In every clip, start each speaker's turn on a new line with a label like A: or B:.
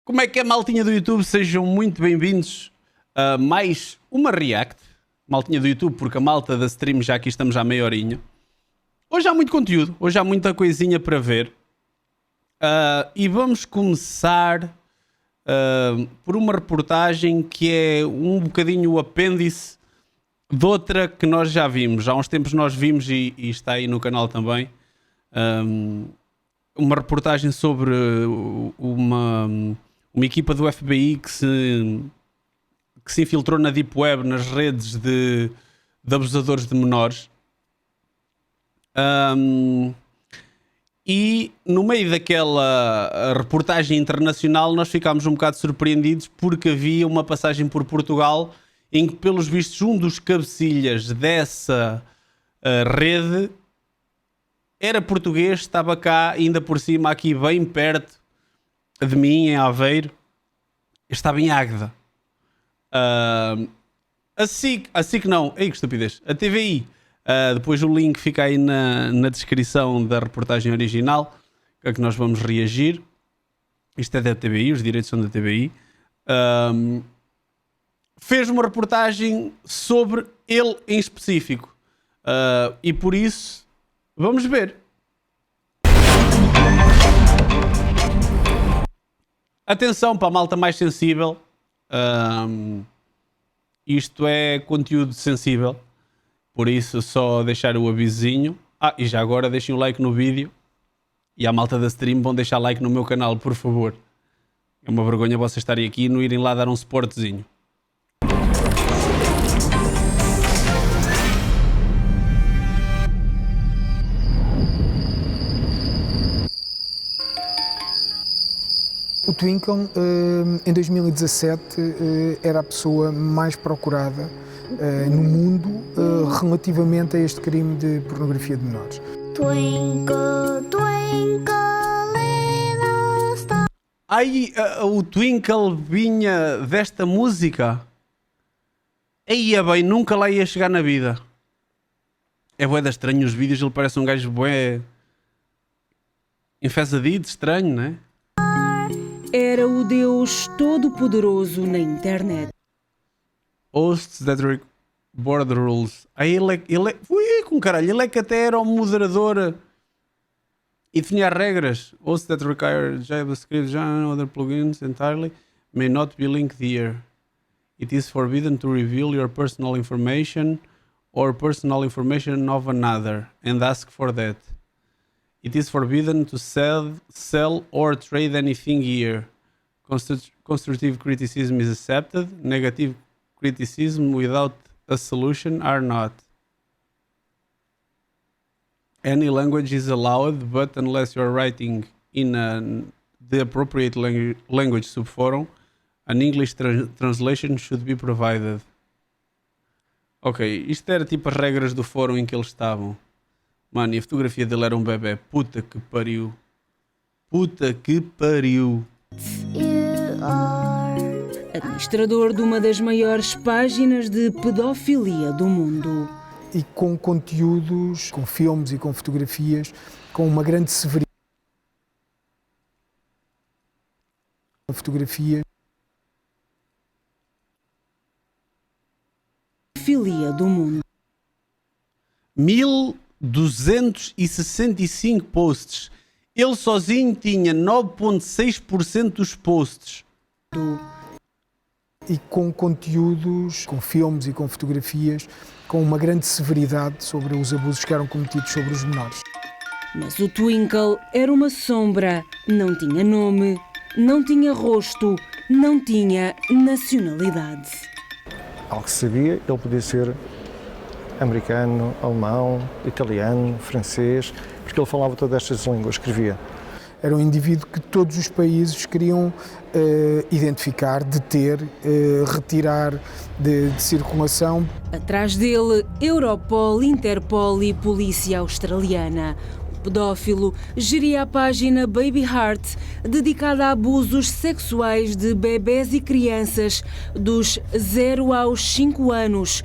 A: Como é que é, maltinha do YouTube? Sejam muito bem-vindos a mais uma React. Maltinha do YouTube, porque a malta da stream já aqui estamos à meia horinha. Hoje há muito conteúdo, hoje há muita coisinha para ver. E vamos começar por uma reportagem que é um bocadinho o apêndice de outra que nós já vimos. Há uns tempos nós vimos e está aí no canal também. Uma reportagem sobre uma equipa do FBI que se infiltrou na Deep Web, nas redes de abusadores de menores. E no meio daquela reportagem internacional nós ficámos um bocado surpreendidos porque havia uma passagem por Portugal em que, pelos vistos, um dos cabecilhas dessa rede era português, estava cá, ainda por cima, aqui bem perto de mim, em Aveiro. Estava em Águeda. Assim que não. Ei, que estupidez. A TVI. Depois o link fica aí na descrição da reportagem original, a que nós vamos reagir. Isto é da TVI, os direitos são da TVI. Fez uma reportagem sobre ele em específico. E por isso, vamos ver. Atenção para a malta mais sensível. Isto é conteúdo sensível. Por isso, só deixar o avisinho. E já agora deixem o like no vídeo. E a malta da stream vão deixar like no meu canal, por favor. É uma vergonha vocês estarem aqui e não irem lá dar um suportezinho.
B: O Twinkle, em 2017, era a pessoa mais procurada no mundo relativamente a este crime de pornografia de menores.
C: Twinkle, twinkle, little star.
A: Aí o Twinkle vinha desta música. Aí é bem, nunca lá ia chegar na vida. É bué da estranho os vídeos, ele parece um gajo bué enfesadito, estranho, não é?
D: Era o Deus Todo-Poderoso na internet.
A: Hosts that board rules. Aí ele é. Ui, com caralho, ele é que até era o moderador e tinha regras. Hosts that require JavaScript and other plugins entirely may not be linked here. It is forbidden to reveal your personal information or personal information of another and ask for that. It is forbidden to sell or trade anything here. Constructive criticism is accepted. Negative criticism without a solution are not. Any language is allowed, but unless you are writing in the appropriate language subforum, an English translation should be provided. Ok, isto era tipo as regras do fórum em que eles estavam. Mano, e a fotografia dele era um bebê. Puta que pariu. Puta que pariu.
C: You are.
D: Administrador de uma das maiores páginas de pedofilia do mundo.
B: E com conteúdos, com filmes e com fotografias, com uma grande severidade. Fotografias.
D: Pedofilia do mundo.
A: 1265 posts. Ele sozinho tinha 9,6% dos posts.
B: E com conteúdos, com filmes e com fotografias, com uma grande severidade sobre os abusos que eram cometidos sobre os menores.
D: Mas o Twinkle era uma sombra, não tinha nome, não tinha rosto, não tinha nacionalidade.
E: Ao que se sabia, ele podia ser americano, alemão, italiano, francês, porque ele falava todas estas línguas, escrevia.
B: Era um indivíduo que todos os países queriam identificar, deter, retirar de circulação.
D: Atrás dele, Europol, Interpol e polícia australiana. O pedófilo geria a página Baby Heart, dedicada a abusos sexuais de bebés e crianças dos 0 aos 5 anos.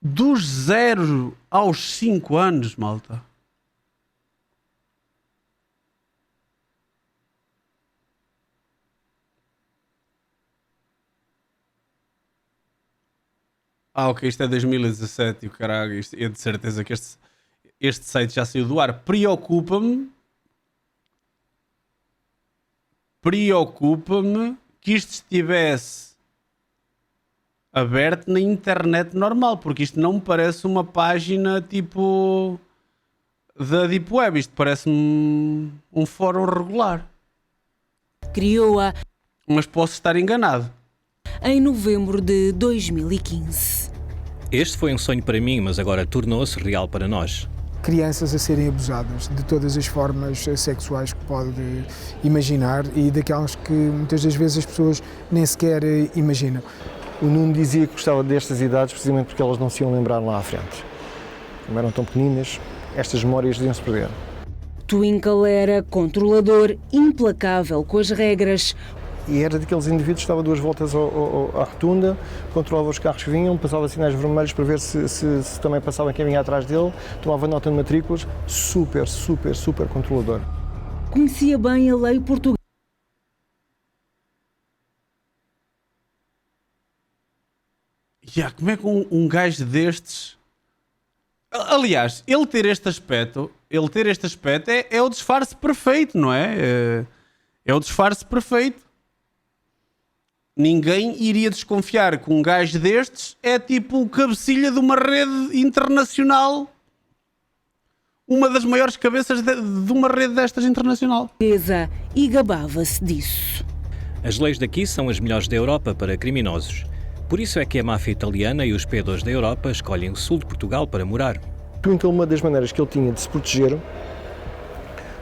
A: Dos 0 aos 5 anos, malta. Ok, isto é 2017 e o caralho, isto é de certeza que este site já saiu do ar. Preocupa-me que isto estivesse aberto na internet normal, porque isto não me parece uma página tipo da Deep Web, isto parece-me um fórum regular,
D: Criou-a
A: mas posso estar enganado.
D: em novembro de 2015.
F: Este foi um sonho para mim, mas agora tornou-se real para nós.
B: Crianças a serem abusadas de todas as formas sexuais que pode imaginar e daquelas que muitas das vezes as pessoas nem sequer imaginam.
E: O Nuno dizia que gostava destas idades precisamente porque elas não se iam lembrar lá à frente. Como eram tão pequeninas, estas memórias iam-se perder.
D: Twinkle era controlador, implacável com as regras.
E: E era daqueles indivíduos que dava 2 voltas à rotunda, controlava os carros que vinham, passava sinais vermelhos para ver se também passava quem vinha atrás dele, tomava nota de matrículas, super controlador.
D: Conhecia bem a lei portuguesa.
A: Como é que um gajo destes... Aliás, ele ter este aspecto é o disfarce perfeito, não é? É o disfarce perfeito. Ninguém iria desconfiar que um gajo destes é tipo o cabecilha de uma rede internacional. Uma das maiores cabeças de uma rede destas internacional.
D: E gabava-se disso.
F: As leis daqui são as melhores da Europa para criminosos. Por isso é que a máfia italiana e os P2 da Europa escolhem o sul de Portugal para morar.
E: Então, uma das maneiras que ele tinha de se proteger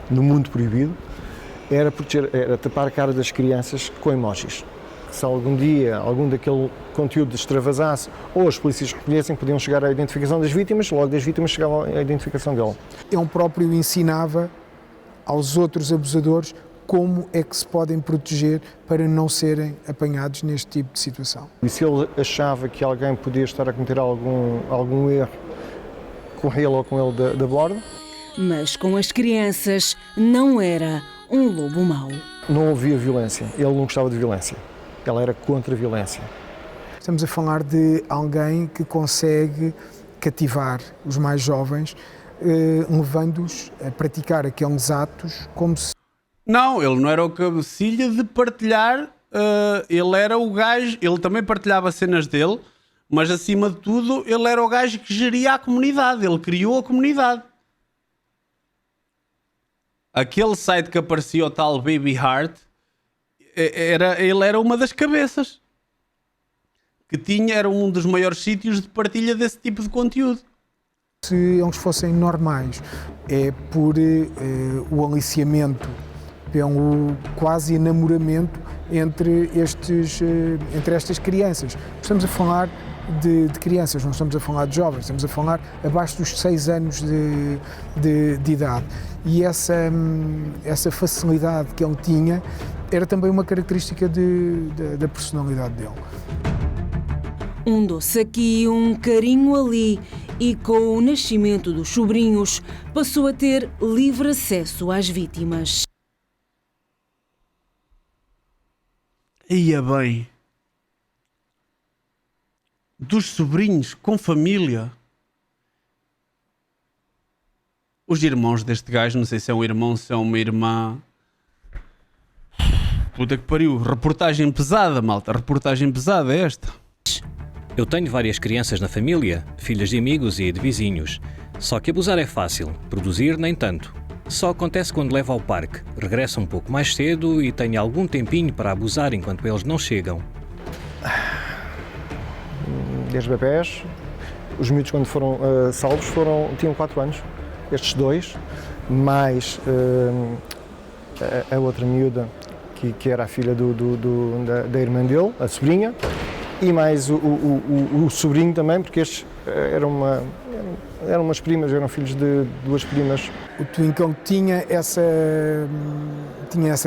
E: no mundo proibido era tapar a cara das crianças com emojis. Se algum dia algum daquele conteúdo extravasasse ou as polícias recolhessem, podiam chegar à identificação das vítimas, logo das vítimas chegava à identificação dele.
B: Ele próprio ensinava aos outros abusadores como é que se podem proteger para não serem apanhados neste tipo de situação.
E: E se ele achava que alguém podia estar a cometer algum erro com ele ou com ele da borda?
D: Mas com as crianças não era um lobo mau.
E: Não havia violência, ele não gostava de violência, ele era contra a violência.
B: Estamos a falar de alguém que consegue cativar os mais jovens, levando-os a praticar aqueles atos como se...
A: Não, ele não era o cabecilha de partilhar, ele era o gajo, ele também partilhava cenas dele, mas acima de tudo ele era o gajo que geria a comunidade, ele criou a comunidade. Aquele site que aparecia o tal Baby Heart, ele era uma das cabeças, que era um dos maiores sítios de partilha desse tipo de conteúdo.
B: Se eles fossem normais, é por o aliciamento, pelo quase enamoramento entre estas crianças. Estamos a falar de crianças, não estamos a falar de jovens, estamos a falar abaixo dos 6 anos de idade. E essa facilidade que ele tinha era também uma característica da personalidade dele.
D: Um doce aqui, um carinho ali, e com o nascimento dos sobrinhos passou a ter livre acesso às vítimas.
A: Ia bem. Dos sobrinhos com família. Os irmãos deste gajo, não sei se é um irmão, se é uma irmã. Puta que pariu. Reportagem pesada, malta. Reportagem pesada é esta.
F: Eu tenho várias crianças na família, filhas de amigos e de vizinhos. Só que abusar é fácil, produzir nem tanto. Só acontece quando levo ao parque, regresso um pouco mais cedo e tenho algum tempinho para abusar enquanto eles não chegam.
E: 10 bebés, os miúdos quando foram salvos tinham 4 anos, estes 2, mais a outra miúda que era a filha da irmã dele, a sobrinha, e mais o sobrinho também, porque estes eram umas primas, eram filhos de 2 primas.
B: O Twinkle tinha essa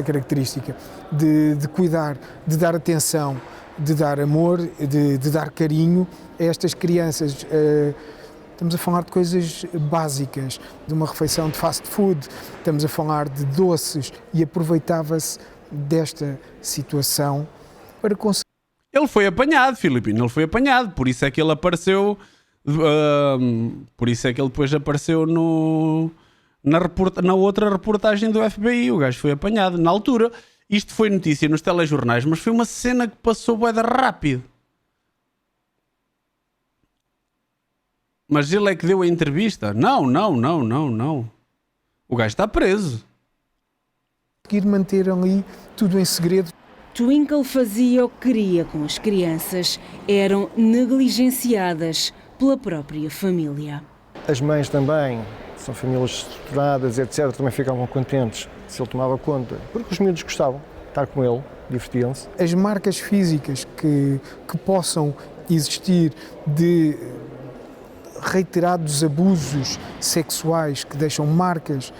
B: característica de cuidar, de dar atenção, de dar amor, de dar carinho a estas crianças. Estamos a falar de coisas básicas, de uma refeição de fast food, estamos a falar de doces, e aproveitava-se desta situação para conseguir.
A: Ele ele foi apanhado, Filipino, ele foi apanhado, por isso é que ele apareceu, por isso é que ele depois apareceu na outra reportagem do FBI. O gajo foi apanhado na altura. Isto foi notícia nos telejornais, mas foi uma cena que passou bué de rápido. Mas ele é que deu a entrevista? Não. O gajo está preso.
B: Conseguir manter ali tudo em segredo.
D: Twinkle fazia o que queria com as crianças. Eram negligenciadas pela própria família.
E: As mães também, são famílias estruturadas, etc., também ficavam contentes se ele tomava conta, porque os miúdos gostavam de estar com ele, divertiam-se.
B: As marcas físicas que possam existir de reiterados abusos sexuais que deixam marcas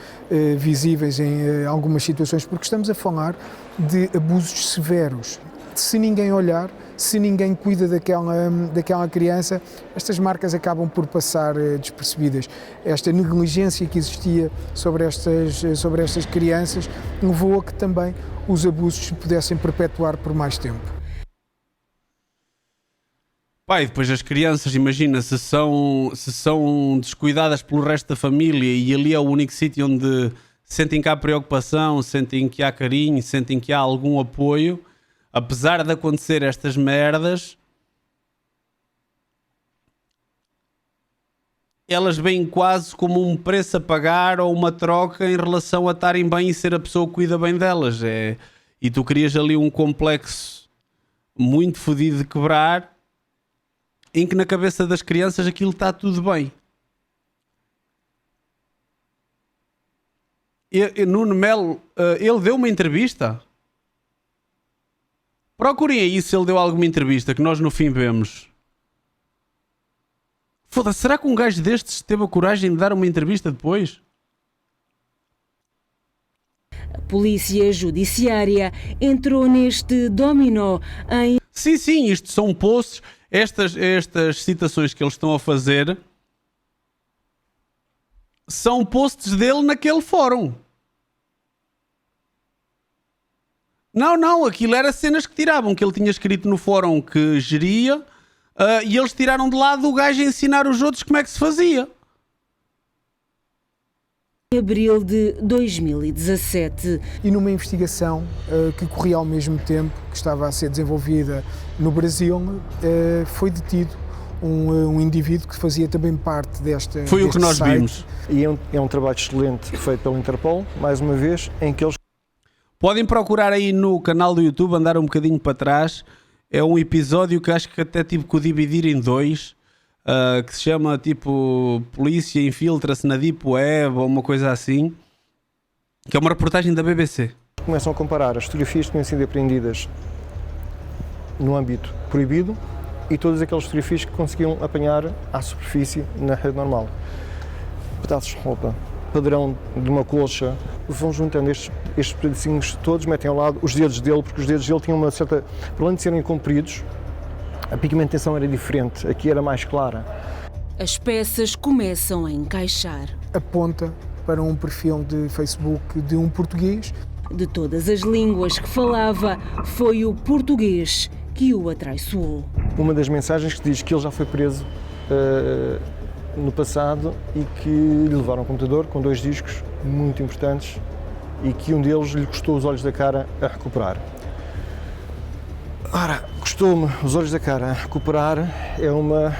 B: visíveis em algumas situações, porque estamos a falar de abusos severos. Se ninguém olhar, se ninguém cuida daquela criança, estas marcas acabam por passar despercebidas. Esta negligência que existia sobre estas crianças levou a que também os abusos se pudessem perpetuar por mais tempo.
A: Pai, depois as crianças, imagina, se são descuidadas pelo resto da família e ali é o único sítio onde sentem que há preocupação, sentem que há carinho, sentem que há algum apoio, apesar de acontecer estas merdas, elas veem quase como um preço a pagar ou uma troca em relação a estarem bem e ser a pessoa que cuida bem delas. E tu crias ali um complexo muito fodido de quebrar, em que na cabeça das crianças aquilo está tudo bem. Nuno Melo, ele deu uma entrevista? Procurem aí se ele deu alguma entrevista, que nós no fim vemos. Foda-se, será que um gajo destes teve a coragem de dar uma entrevista depois?
D: A polícia judiciária entrou neste dominó em...
A: Sim, isto são posts. Estas citações que eles estão a fazer são posts dele naquele fórum. Não, aquilo era cenas que tiravam, que ele tinha escrito no fórum que geria, e eles tiraram de lado o gajo a ensinar os outros como é que se fazia.
D: abril de 2017.
B: E numa investigação que corria ao mesmo tempo, que estava a ser desenvolvida no Brasil, foi detido um indivíduo que fazia também parte desta
A: Foi o que nós
B: site.
A: vimos.
E: E é um trabalho excelente feito pela Interpol, mais uma vez, em que eles...
A: Podem procurar aí no canal do YouTube, andar um bocadinho para trás. É um episódio que acho que até tive que o dividir em dois, que se chama tipo Polícia infiltra-se na Deep Web ou uma coisa assim, que é uma reportagem da BBC.
E: começam a comparar as fotografias que tinham sido apreendidas no âmbito proibido e todas aquelas fotografias que conseguiam apanhar à superfície na rede normal. Pedaços de roupa, padrão de uma colcha, vão juntando estes pedacinhos todos, metem ao lado os dedos dele, porque os dedos dele tinham uma certa... Para além de serem compridos, a pigmentação era diferente, aqui era mais clara.
D: As peças começam a encaixar.
B: Aponta para um perfil de Facebook de um português.
D: De todas as línguas que falava, foi o português que o atraiçoou.
E: Uma das mensagens que diz que ele já foi preso no passado e que lhe levaram um computador com 2 discos muito importantes e que um deles lhe custou os olhos da cara a recuperar. Ora, custou-me os olhos da cara a recuperar é uma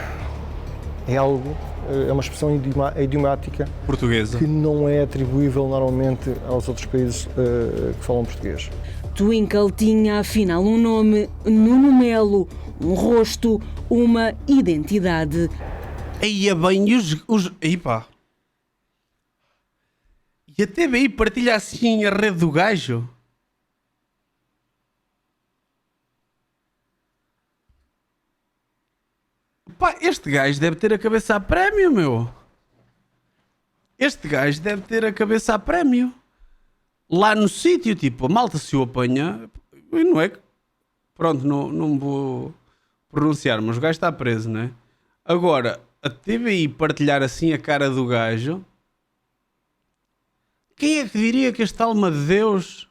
E: expressão idiomática
A: Portuguesa.
E: que não é atribuível normalmente aos outros países que falam português.
D: Twinkle tinha afinal um nome, Nuno Melo, um rosto, uma identidade.
A: Aí é bem, aí pá. E a TVI partilha assim a rede do gajo. Pá, este gajo deve ter a cabeça a prémio, meu. Este gajo deve ter a cabeça a prémio. Lá no sítio, tipo, a malta se o apanha, e não é que... Pronto, não vou pronunciar, mas o gajo está preso, não é? Agora, a TVI partilhar assim a cara do gajo... Quem é que diria que esta alma de Deus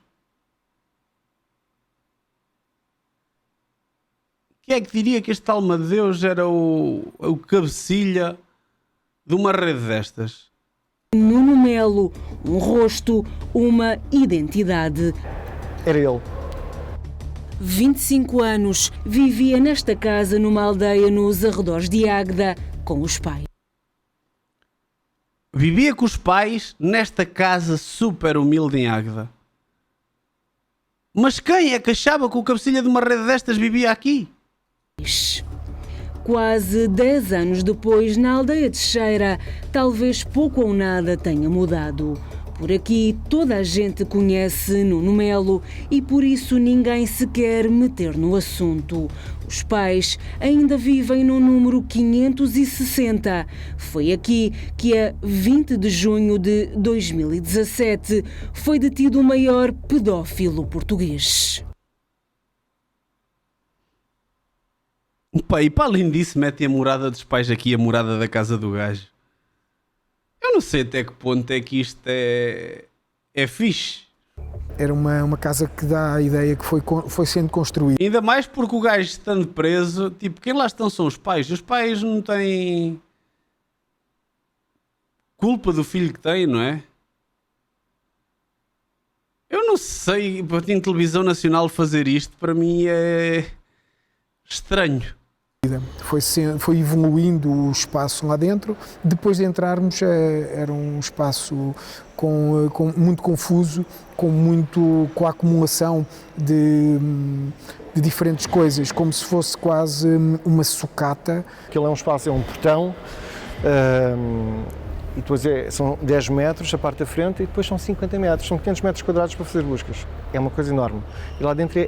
A: Quem é que diria que este alma de Deus era o cabecilha de uma rede destas?
D: Nuno Melo, um rosto, uma identidade.
E: Era ele.
D: 25 anos, vivia nesta casa numa aldeia nos arredores de Águeda com os pais.
A: Vivia com os pais nesta casa super humilde em Águeda. Mas quem é que achava que o cabecilha de uma rede destas vivia aqui?
D: Quase 10 anos depois, na aldeia de Cheira, talvez pouco ou nada tenha mudado. Por aqui toda a gente conhece Nuno Melo e por isso ninguém se quer meter no assunto. Os pais ainda vivem no número 560. Foi aqui que a 20 de junho de 2017 foi detido o maior pedófilo português.
A: Pá, e para além disso metem a morada dos pais aqui e a morada da casa do gajo. Eu não sei até que ponto é que isto é fixe.
B: Era uma casa que dá a ideia que foi sendo construída.
A: Ainda mais porque o gajo estando preso, tipo, quem lá estão são os pais. Os pais não têm culpa do filho que têm, não é? Eu não sei, para ter em televisão nacional fazer isto, para mim é estranho.
B: Foi evoluindo o espaço lá dentro. Depois de entrarmos, era um espaço muito confuso, com a acumulação de diferentes coisas, como se fosse quase uma sucata.
E: Aquilo é um espaço, é um portão, e depois são 10 metros a parte da frente e depois são 50 metros, são 500 metros quadrados para fazer buscas. É uma coisa enorme. E lá dentro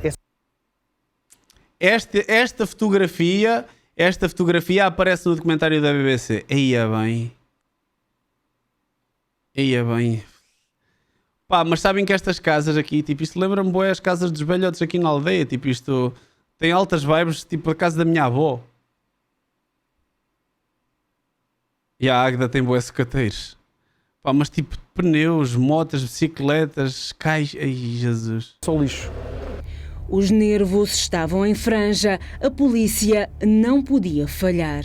A: Esta fotografia aparece no documentário da BBC. Eia bem. Pá, mas sabem que estas casas aqui, tipo, isto lembra-me bué as casas dos velhotes aqui na aldeia. Tipo, isto tem altas vibes, tipo a casa da minha avó. E a Águeda tem bué secateiros. Pá, mas tipo pneus, motas, bicicletas, caixas. Ai, Jesus.
E: só lixo.
D: Os nervos estavam em franja, a polícia não podia falhar.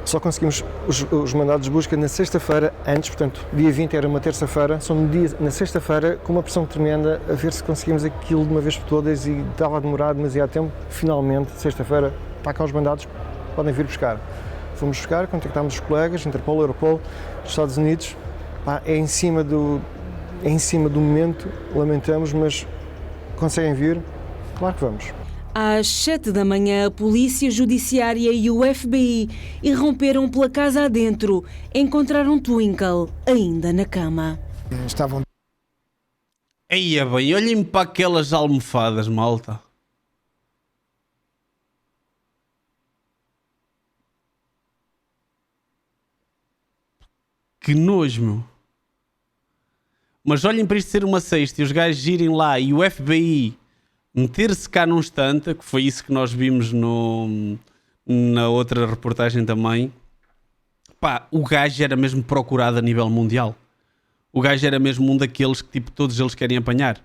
E: Só conseguimos os mandados de busca na sexta-feira, antes, portanto, dia 20 era uma terça-feira, na sexta-feira, com uma pressão tremenda, a ver se conseguimos aquilo de uma vez por todas e estava a demorar demasiado tempo. Finalmente, sexta-feira, está cá os mandados, podem vir buscar. Fomos buscar, contactámos os colegas, Interpol, Europol, Estados Unidos. Pá, é em cima do momento, lamentamos, mas conseguem vir? Claro que vamos.
D: Às 7 da manhã, a Polícia Judiciária e o FBI irromperam pela casa adentro. Encontraram Twinkle ainda na cama.
B: Estavam.
A: Eia bem, olhem para aquelas almofadas, malta. Que nojo, meu. Mas olhem para isto ser uma sexta e os gajos irem lá e o FBI meter-se cá num estante, que foi isso que nós vimos na outra reportagem também. Pá, o gajo era mesmo procurado a nível mundial. O gajo era mesmo um daqueles que tipo, todos eles querem apanhar.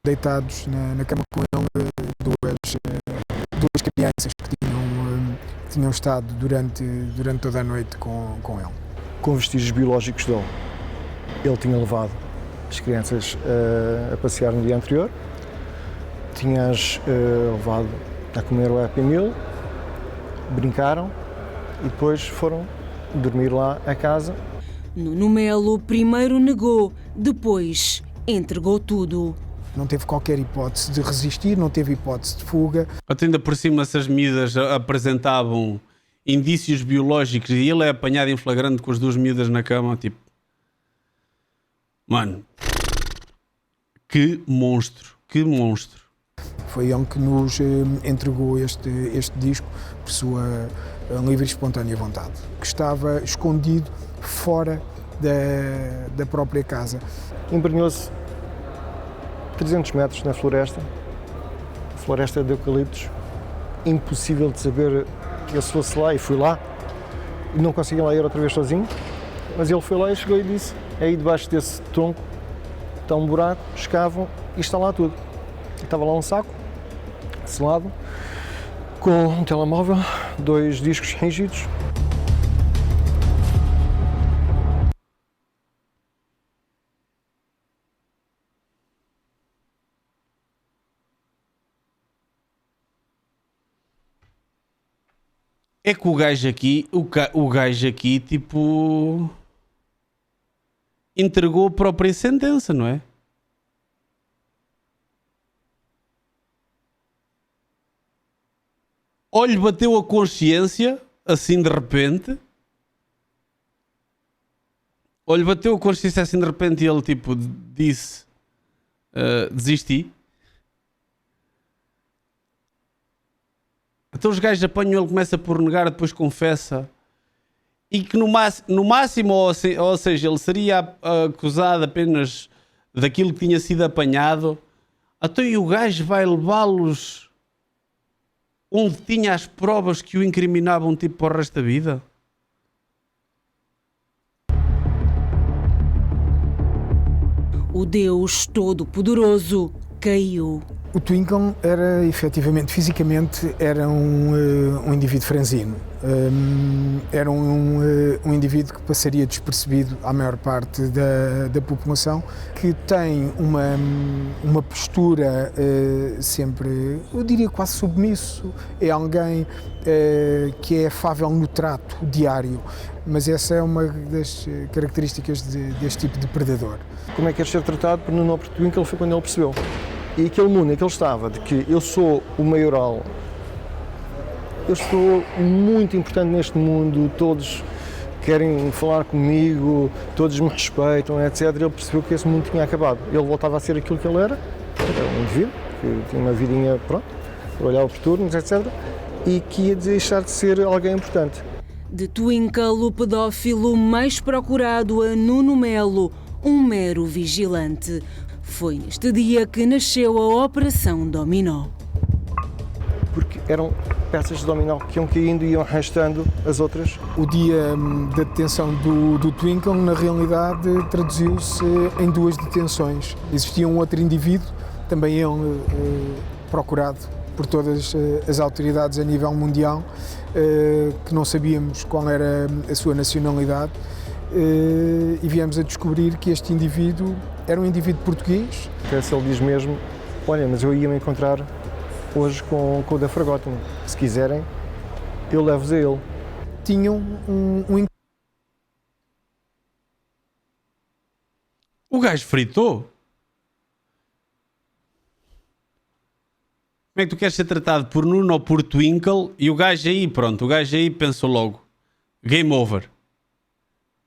B: Deitados na cama com ele, duas crianças que tinham estado durante toda a noite com ele.
E: Com vestígios biológicos dele. Ele tinha levado as crianças a passear no dia anterior, tinha-as levado a comer o Happy Meal, brincaram e depois foram dormir lá a casa.
D: Nuno Melo primeiro negou, depois entregou tudo.
B: Não teve qualquer hipótese de resistir, não teve hipótese de fuga.
A: Até ainda por cima, se as miúdas apresentavam indícios biológicos e ele é apanhado em flagrante com as duas miúdas na cama, tipo... Mano, que monstro.
B: Foi ele que nos entregou este disco por sua livre e espontânea vontade, que estava escondido fora da própria casa.
E: Embrenhou-se 300 metros na floresta de eucaliptos, impossível de saber que eu se fosse lá, e fui lá, e não consegui lá ir outra vez sozinho, mas ele foi lá e chegou e disse, aí debaixo desse tronco está um buraco, escavam e está lá tudo. E estava lá um saco, selado, com um telemóvel, 2 discos rígidos.
A: É que o gajo aqui, o gajo aqui, tipo, entregou a própria sentença, não é? Ou lhe bateu a consciência, assim de repente, ou lhe bateu a consciência assim de repente e ele, tipo, disse, desisti. Então os gajos apanham, ele começa por negar, depois confessa. E que no máximo, ou seja, ele seria acusado apenas daquilo que tinha sido apanhado. Então e o gajo vai levá-los onde tinha as provas que o incriminavam tipo para o resto da vida?
D: O Deus Todo-Poderoso caiu.
B: O Twinkle era, efetivamente, fisicamente, era um indivíduo franzino. Era um indivíduo que passaria despercebido à maior parte da população, que tem uma postura sempre, eu diria quase submisso. É alguém que é afável no trato diário, mas essa é uma das características deste tipo de predador.
E: Como é que quer ser tratado por Nuno Twinkle foi quando ele percebeu. E aquele mundo em que ele estava, de que eu sou o maioral, eu estou muito importante neste mundo, todos querem falar comigo, todos me respeitam, etc. Ele percebeu que esse mundo tinha acabado. Ele voltava a ser aquilo que ele era um indivíduo, que tinha uma vidinha, pronto, trabalhava por turnos, etc. E que ia deixar de ser alguém importante.
D: De Twinkle, o pedófilo mais procurado a Nuno Melo, um mero vigilante. Foi neste dia que nasceu a Operação Dominó.
E: Porque eram peças de dominó que iam caindo e iam arrastando as outras.
B: O dia da detenção do Twinkle, na realidade, traduziu-se em 2 detenções. Existia um outro indivíduo, também ele procurado por todas as autoridades a nível mundial, que não sabíamos qual era a sua nacionalidade, e viemos a descobrir que este indivíduo era um indivíduo português.
E: Se ele diz mesmo, olha, mas eu ia me encontrar hoje com o da Forgotten. Se quiserem, eu levo-vos a ele.
B: Tinham um...
A: O gajo fritou. Como é que tu queres ser tratado por Nuno ou por Twinkle? E o gajo aí, pronto, o gajo aí pensou logo, game over.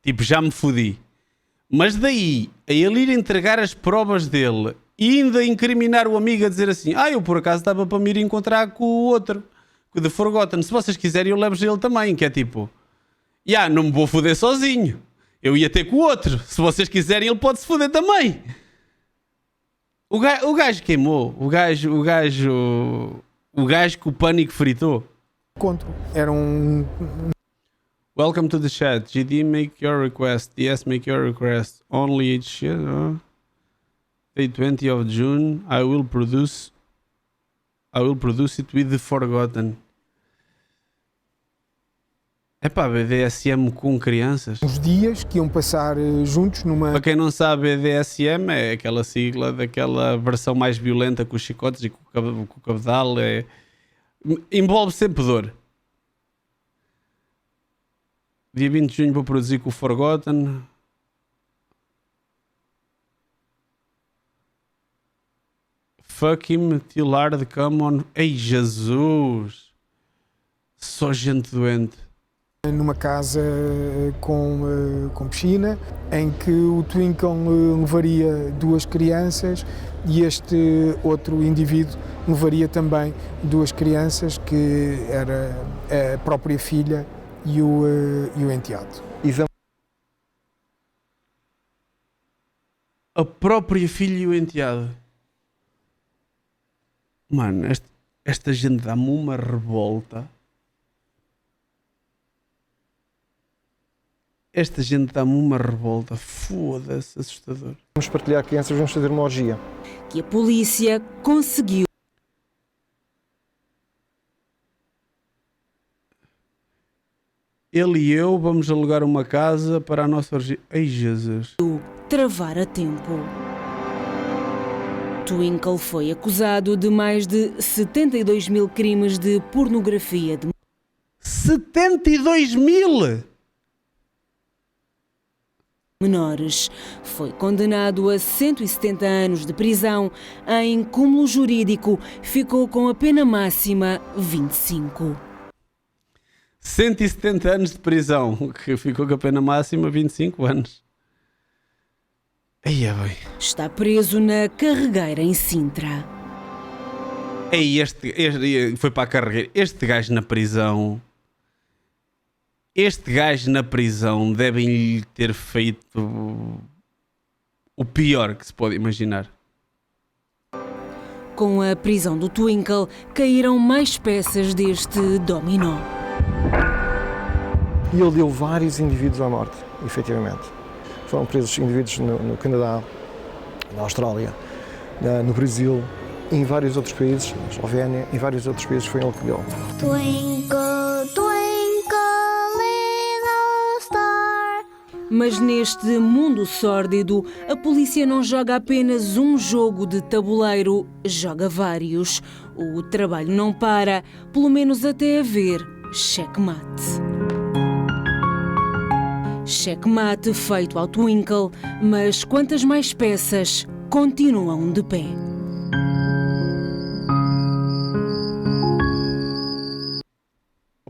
A: Tipo, já me fodi. Mas daí, a ele ir entregar as provas dele e ainda incriminar o amigo a dizer assim, eu por acaso estava para me ir encontrar com o outro, com o The Forgotten. Se vocês quiserem, eu levo-vos a ele também, que é tipo, não me vou foder sozinho. Eu ia ter com o outro. Se vocês quiserem, ele pode se foder também. O gajo queimou. O gajo que o pânico fritou.
B: Encontro. Era um...
A: Welcome to the chat. GD, make your request. Yes, make your request. Only each day 20 of June. I will produce it with the Forgotten. Epá, BDSM com crianças.
B: Uns dias que iam passar juntos numa...
A: Para quem não sabe, BDSM é aquela sigla daquela versão mais violenta com os chicotes e com o cabedal. Envolve sempre dor. Dia 20 de junho vou produzir com o Forgotten. Fuck him till hard come on. Ei, Jesus! Só gente doente.
B: Numa casa com piscina, em que o Twinkle levaria 2 crianças e este outro indivíduo levaria também 2 crianças, que era a própria filha e o enteado.
A: A própria filha e o enteado. Mano, esta gente dá-me uma revolta. Esta gente dá-me uma revolta. Foda-se, assustador.
E: Vamos partilhar crianças, vamos fazer uma orgia.
D: Que a polícia conseguiu.
A: Ele e eu vamos alugar uma casa para a nossa orgia. Ai, Jesus.
D: Travar a tempo. Twinkle foi acusado de mais de 72 mil crimes de pornografia de
A: 72 mil!
D: menores. Foi condenado a 170 anos de prisão. Em cúmulo jurídico, ficou com a pena máxima 25.
A: 170 anos de prisão, que ficou com a pena máxima 25 anos. Ai, bem.
D: Está preso na Carregueira, em Sintra.
A: Ei, este foi para a carreira. Este gajo na prisão. Este gajo na prisão devem-lhe ter feito o pior que se pode imaginar.
D: Com a prisão do Twinkle, caíram mais peças deste dominó.
E: E ele deu vários indivíduos à morte, efetivamente. Foram presos indivíduos no Canadá, na Austrália, no Brasil, em vários outros países, na Eslovénia, em vários outros países foi ele que deu.
C: Twinkle, twinkle, little star.
D: Mas neste mundo sórdido, a polícia não joga apenas um jogo de tabuleiro, joga vários. O trabalho não para, pelo menos até haver checkmate. Checkmate feito ao Twinkle, mas quantas mais peças continuam de pé?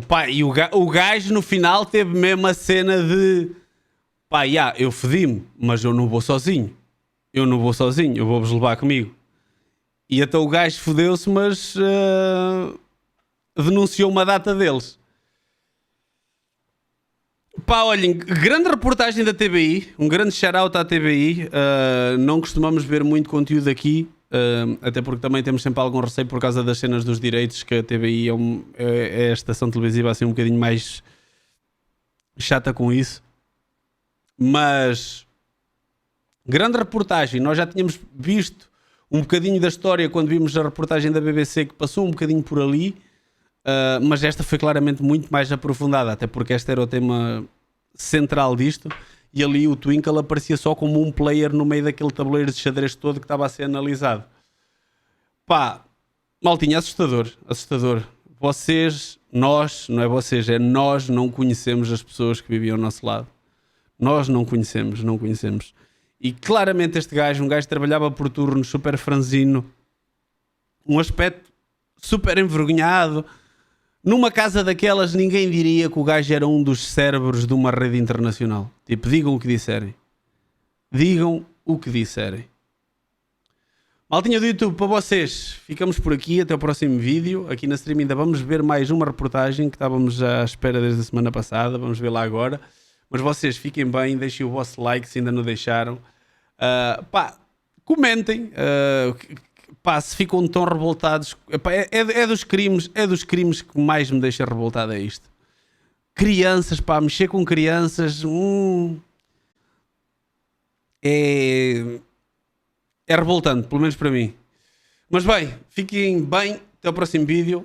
A: Pá, e o gajo no final teve mesmo a cena de pá, eu fodi-me, mas eu não vou sozinho. Eu vou-vos levar comigo. E até o gajo fodeu-se, mas denunciou uma data deles. Pá, olhem, grande reportagem da TVI, um grande shout-out à TVI. Não costumamos ver muito conteúdo aqui, até porque também temos sempre algum receio por causa das cenas dos direitos, que a TVI é a estação televisiva assim um bocadinho mais chata com isso. Mas grande reportagem. Nós já tínhamos visto um bocadinho da história quando vimos a reportagem da BBC, que passou um bocadinho por ali. Mas esta foi claramente muito mais aprofundada, até porque este era o tema central disto, e ali o Twinkle aparecia só como um player no meio daquele tabuleiro de xadrez todo que estava a ser analisado. Pá, maltinha, assustador. Vocês, nós, não é vocês, é nós não conhecemos as pessoas que viviam ao nosso lado. Nós não conhecemos. E claramente este gajo, um gajo que trabalhava por turnos, super franzino, um aspecto super envergonhado. Numa casa daquelas, ninguém diria que o gajo era um dos cérebros de uma rede internacional. Tipo, digam o que disserem. Maltinha do YouTube, para vocês, ficamos por aqui. Até o próximo vídeo. Aqui na stream ainda vamos ver mais uma reportagem que estávamos já à espera desde a semana passada. Vamos ver lá agora. Mas vocês fiquem bem, deixem o vosso like se ainda não deixaram. Comentem. Pá, se ficam tão revoltados, epá, é dos crimes que mais me deixa revoltado, é isto. Crianças, pá, mexer com crianças, é revoltante, pelo menos para mim. Mas bem, fiquem bem, até o próximo vídeo